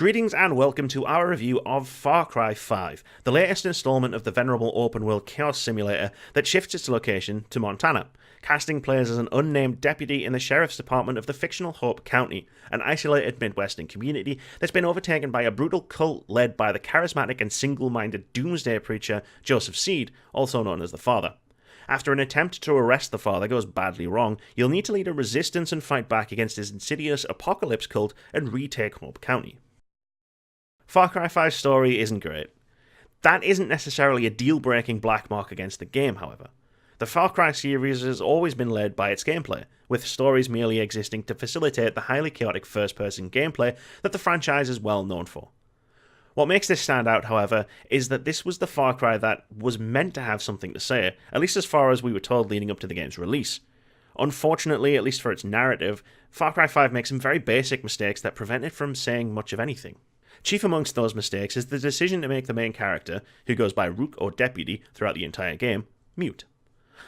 Greetings and welcome to our review of Far Cry 5, the latest installment of the venerable open-world chaos simulator that shifts its location to Montana, casting players as an unnamed deputy in the sheriff's department of the fictional Hope County, an isolated Midwestern community that's been overtaken by a brutal cult led by the charismatic and single-minded doomsday preacher Joseph Seed, also known as the Father. After an attempt to arrest the Father goes badly wrong, you'll need to lead a resistance and fight back against his insidious apocalypse cult and retake Hope County. Far Cry 5's story isn't great. That isn't necessarily a deal-breaking black mark against the game, however. The Far Cry series has always been led by its gameplay, with stories merely existing to facilitate the highly chaotic first-person gameplay that the franchise is well known for. What makes this stand out, however, is that this was the Far Cry that was meant to have something to say, at least as far as we were told leading up to the game's release. Unfortunately, at least for its narrative, Far Cry 5 makes some very basic mistakes that prevent it from saying much of anything. Chief amongst those mistakes is the decision to make the main character, who goes by Rook or Deputy throughout the entire game, mute.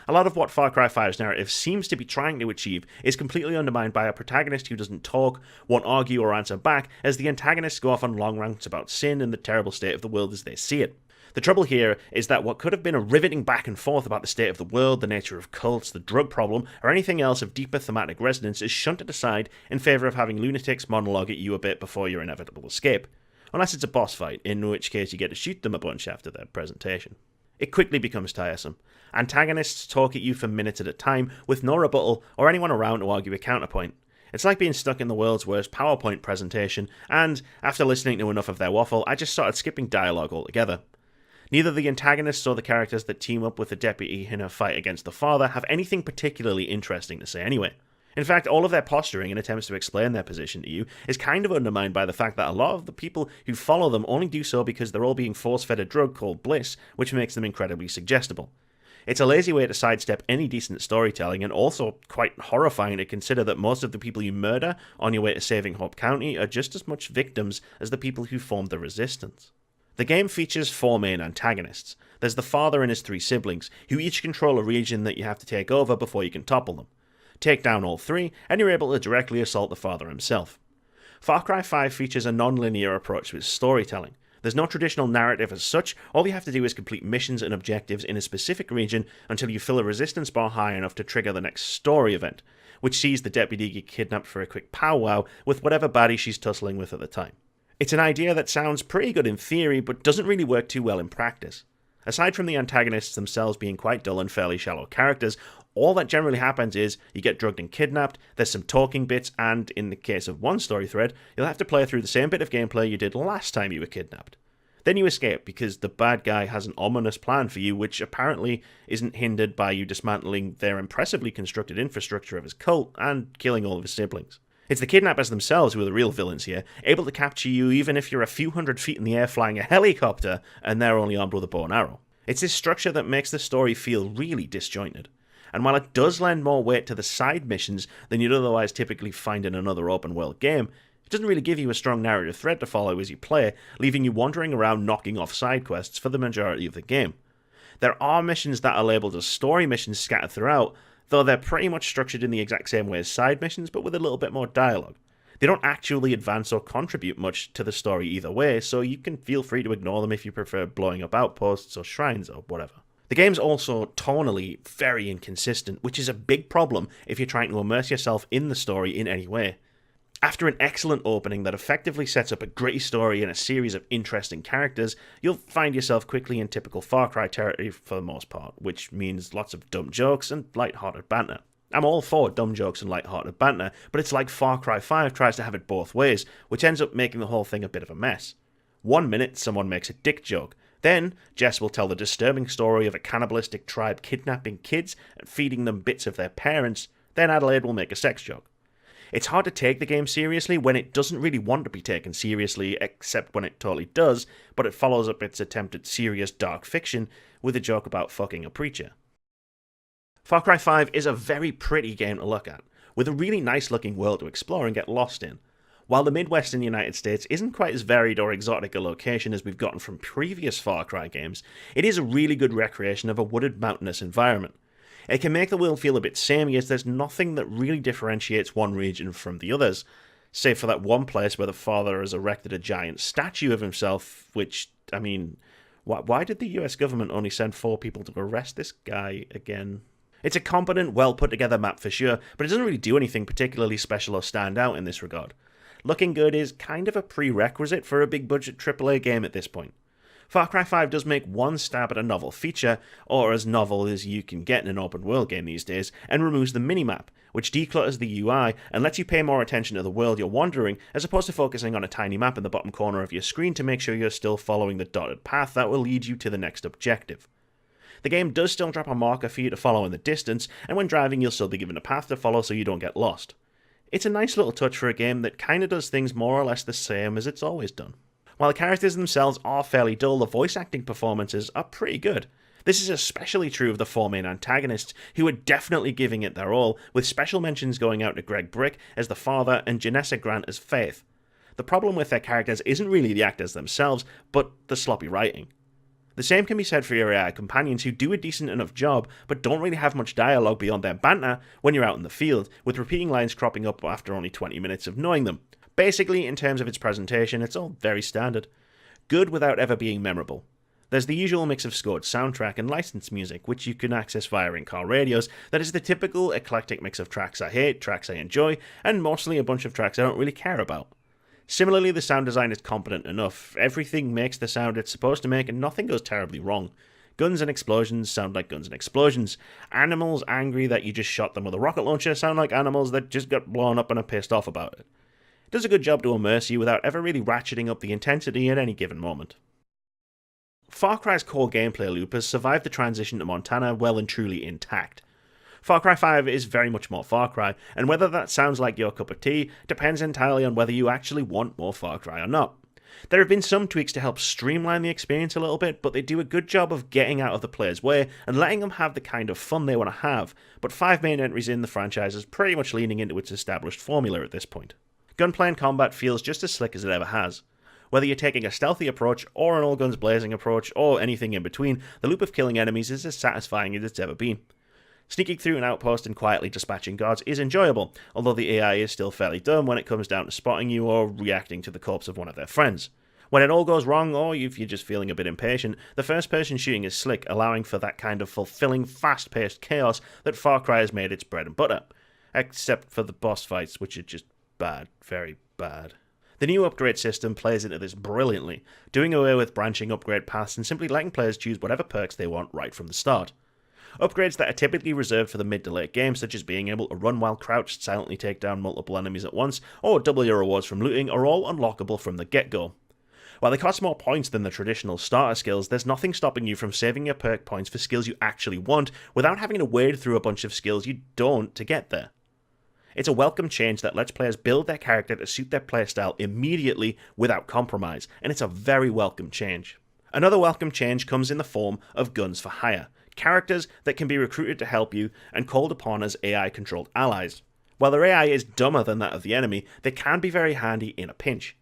A lot of what Far Cry 5's narrative seems to be trying to achieve is completely undermined by a protagonist who doesn't talk, won't argue or answer back, as the antagonists go off on long rants about sin and the terrible state of the world as they see it. The trouble here is that what could have been a riveting back and forth about the state of the world, the nature of cults, the drug problem, or anything else of deeper thematic resonance is shunted aside in favour of having lunatics monologue at you a bit before your inevitable escape. Unless it's a boss fight, in which case you get to shoot them a bunch after their presentation. It quickly becomes tiresome. Antagonists talk at you for minutes at a time, with no rebuttal or anyone around to argue a counterpoint. It's like being stuck in the world's worst PowerPoint presentation, and, after listening to enough of their waffle, I just started skipping dialogue altogether. Neither the antagonists or the characters that team up with the deputy in a fight against the Father have anything particularly interesting to say anyway. In fact, all of their posturing and attempts to explain their position to you is kind of undermined by the fact that a lot of the people who follow them only do so because they're all being force-fed a drug called bliss, which makes them incredibly suggestible. It's a lazy way to sidestep any decent storytelling, and also quite horrifying to consider that most of the people you murder on your way to saving Hope County are just as much victims as the people who formed the resistance. The game features 4 main antagonists. There's the Father and his 3 siblings, who each control a region that you have to take over before you can topple them. Take down all 3, and you're able to directly assault the Father himself. Far Cry 5 features a non-linear approach to its storytelling. There's no traditional narrative as such, all you have to do is complete missions and objectives in a specific region until you fill a resistance bar high enough to trigger the next story event, which sees the deputy get kidnapped for a quick powwow with whatever baddie she's tussling with at the time. It's an idea that sounds pretty good in theory, but doesn't really work too well in practice. Aside from the antagonists themselves being quite dull and fairly shallow characters, all that generally happens is you get drugged and kidnapped, there's some talking bits, and in the case of one story thread, you'll have to play through the same bit of gameplay you did last time you were kidnapped. Then you escape because the bad guy has an ominous plan for you, which apparently isn't hindered by you dismantling their impressively constructed infrastructure of his cult and killing all of his siblings. It's the kidnappers themselves who are the real villains here, able to capture you even if you're a few hundred feet in the air flying a helicopter and they're only armed with a bow and arrow. It's this structure that makes the story feel really disjointed. And while it does lend more weight to the side missions than you'd otherwise typically find in another open-world game, it doesn't really give you a strong narrative thread to follow as you play, leaving you wandering around knocking off side quests for the majority of the game. There are missions that are labelled as story missions scattered throughout, though they're pretty much structured in the exact same way as side missions, but with a little bit more dialogue. They don't actually advance or contribute much to the story either way, so you can feel free to ignore them if you prefer blowing up outposts or shrines or whatever. The game's also tonally very inconsistent, which is a big problem if you're trying to immerse yourself in the story in any way. After an excellent opening that effectively sets up a gritty story and a series of interesting characters, you'll find yourself quickly in typical Far Cry territory for the most part, which means lots of dumb jokes and light-hearted banter. I'm all for dumb jokes and light-hearted banter, but it's like Far Cry 5 tries to have it both ways, which ends up making the whole thing a bit of a mess. 1 minute, someone makes a dick joke. Then, Jess will tell the disturbing story of a cannibalistic tribe kidnapping kids and feeding them bits of their parents. Then Adelaide will make a sex joke. It's hard to take the game seriously when it doesn't really want to be taken seriously, except when it totally does, but it follows up its attempt at serious dark fiction with a joke about fucking a preacher. Far Cry 5 is a very pretty game to look at, with a really nice looking world to explore and get lost in. While the Midwestern United States isn't quite as varied or exotic a location as we've gotten from previous Far Cry games, it is a really good recreation of a wooded mountainous environment. It can make the world feel a bit samey as there's nothing that really differentiates one region from the others. save for that one place where the father has erected a giant statue of himself, which, I mean, why did the US government only send 4 people to arrest this guy again? It's a competent, well put together map for sure, but it doesn't really do anything particularly special or stand out in this regard. Looking good is kind of a prerequisite for a big budget AAA game at this point. Far Cry 5 does make one stab at a novel feature, or as novel as you can get in an open world game these days, and removes the minimap, which declutters the UI and lets you pay more attention to the world you're wandering, as opposed to focusing on a tiny map in the bottom corner of your screen to make sure you're still following the dotted path that will lead you to the next objective. The game does still drop a marker for you to follow in the distance, and when driving you'll still be given a path to follow so you don't get lost. It's a nice little touch for a game that kinda does things more or less the same as it's always done. While the characters themselves are fairly dull, the voice acting performances are pretty good. This is especially true of the 4 main antagonists, who are definitely giving it their all, with special mentions going out to Greg Brick as the father and Janessa Grant as Faith. The problem with their characters isn't really the actors themselves, but the sloppy writing. The same can be said for your AI companions, who do a decent enough job, but don't really have much dialogue beyond their banter when you're out in the field, with repeating lines cropping up after only 20 minutes of knowing them. Basically, in terms of its presentation, it's all very standard. Good without ever being memorable. There's the usual mix of scored soundtrack and licensed music, which you can access via in-car radios, that is the typical eclectic mix of tracks I hate, tracks I enjoy, and mostly a bunch of tracks I don't really care about. Similarly, the sound design is competent enough. Everything makes the sound it's supposed to make, and nothing goes terribly wrong. Guns and explosions sound like guns and explosions. Animals angry that you just shot them with a rocket launcher sound like animals that just got blown up and are pissed off about it. Does a good job to immerse you without ever really ratcheting up the intensity at any given moment. Far Cry's core gameplay loop has survived the transition to Montana well and truly intact. Far Cry 5 is very much more Far Cry, and whether that sounds like your cup of tea depends entirely on whether you actually want more Far Cry or not. There have been some tweaks to help streamline the experience a little bit, but they do a good job of getting out of the player's way and letting them have the kind of fun they want to have, but 5 main entries in the franchise is pretty much leaning into its established formula at this point. Gunplay and combat feels just as slick as it ever has. Whether you're taking a stealthy approach, or an all-guns blazing approach, or anything in between, the loop of killing enemies is as satisfying as it's ever been. Sneaking through an outpost and quietly dispatching guards is enjoyable, although the AI is still fairly dumb when it comes down to spotting you or reacting to the corpse of one of their friends. When it all goes wrong, or if you're just feeling a bit impatient, the first-person shooting is slick, allowing for that kind of fulfilling, fast-paced chaos that Far Cry has made its bread and butter. Except for the boss fights, which are just bad, very bad. The new upgrade system plays into this brilliantly, doing away with branching upgrade paths and simply letting players choose whatever perks they want right from the start. Upgrades that are typically reserved for the mid to late game, such as being able to run while crouched, silently take down multiple enemies at once, or double your rewards from looting, are all unlockable from the get-go. While they cost more points than the traditional starter skills, there's nothing stopping you from saving your perk points for skills you actually want without having to wade through a bunch of skills you don't to get there. It's a welcome change that lets players build their character to suit their playstyle immediately without compromise, and it's a very welcome change. Another welcome change comes in the form of guns for hire, characters that can be recruited to help you and called upon as AI-controlled allies. While their AI is dumber than that of the enemy, they can be very handy in a pinch.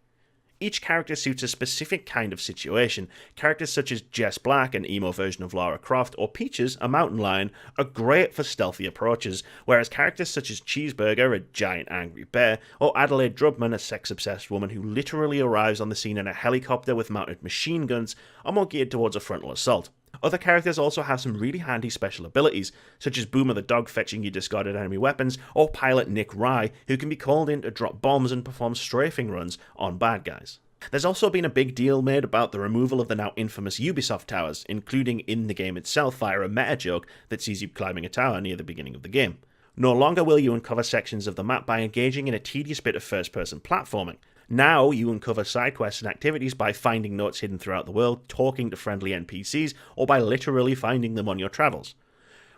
Each character suits a specific kind of situation. Characters such as Jess Black, an emo version of Lara Croft, or Peaches, a mountain lion, are great for stealthy approaches, whereas characters such as Cheeseburger, a giant angry bear, or Adelaide Drubman, a sex-obsessed woman who literally arrives on the scene in a helicopter with mounted machine guns, are more geared towards a frontal assault. Other characters also have some really handy special abilities, such as Boomer the dog fetching you discarded enemy weapons, or Pilot Nick Rye, who can be called in to drop bombs and perform strafing runs on bad guys. There's also been a big deal made about the removal of the now infamous Ubisoft towers, including in the game itself via a meta joke that sees you climbing a tower near the beginning of the game. No longer will you uncover sections of the map by engaging in a tedious bit of first-person platforming. Now you uncover side quests and activities by finding notes hidden throughout the world, talking to friendly NPCs, or by literally finding them on your travels.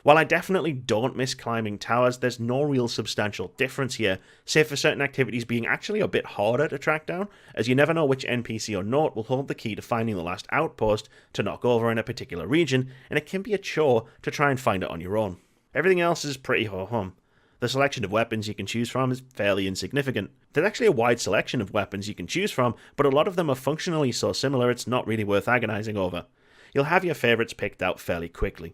While I definitely don't miss climbing towers, there's no real substantial difference here, save for certain activities being actually a bit harder to track down, as you never know which NPC or note will hold the key to finding the last outpost to knock over in a particular region, and it can be a chore to try and find it on your own. Everything else is pretty ho-hum. The selection of weapons you can choose from is fairly insignificant. There's actually a wide selection of weapons you can choose from, but a lot of them are functionally so similar it's not really worth agonizing over. You'll have your favorites picked out fairly quickly.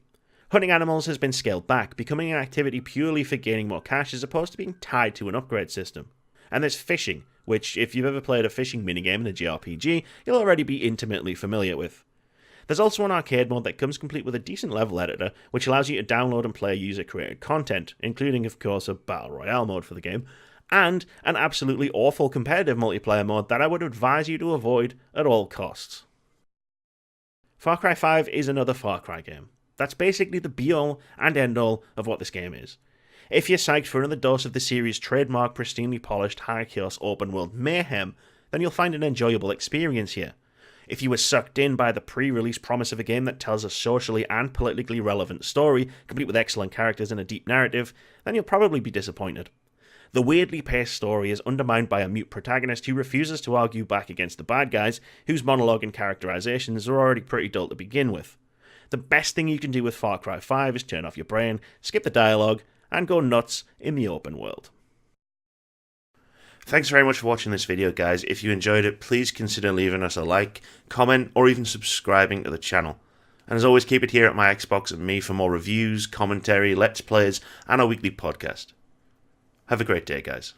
Hunting animals has been scaled back, becoming an activity purely for gaining more cash as opposed to being tied to an upgrade system. And there's fishing, which, if you've ever played a fishing minigame in a JRPG, you'll already be intimately familiar with. There's also an arcade mode that comes complete with a decent level editor, which allows you to download and play user-created content, including, of course, a Battle Royale mode for the game, and an absolutely awful competitive multiplayer mode that I would advise you to avoid at all costs. Far Cry 5 is another Far Cry game. That's basically the be-all and end-all of what this game is. If you're psyched for another dose of the series' trademark, pristinely polished, high-chaos open-world mayhem, then you'll find an enjoyable experience here. If you were sucked in by the pre-release promise of a game that tells a socially and politically relevant story, complete with excellent characters and a deep narrative, then you'll probably be disappointed. The weirdly paced story is undermined by a mute protagonist who refuses to argue back against the bad guys, whose monologue and characterizations are already pretty dull to begin with. The best thing you can do with Far Cry 5 is turn off your brain, skip the dialogue, and go nuts in the open world. Thanks very much for watching this video, guys. If you enjoyed it, please consider leaving us a like, comment, or even subscribing to the channel. And as always, keep it here at my Xbox and me for more reviews, commentary, let's plays, and a weekly podcast. Have a great day, guys.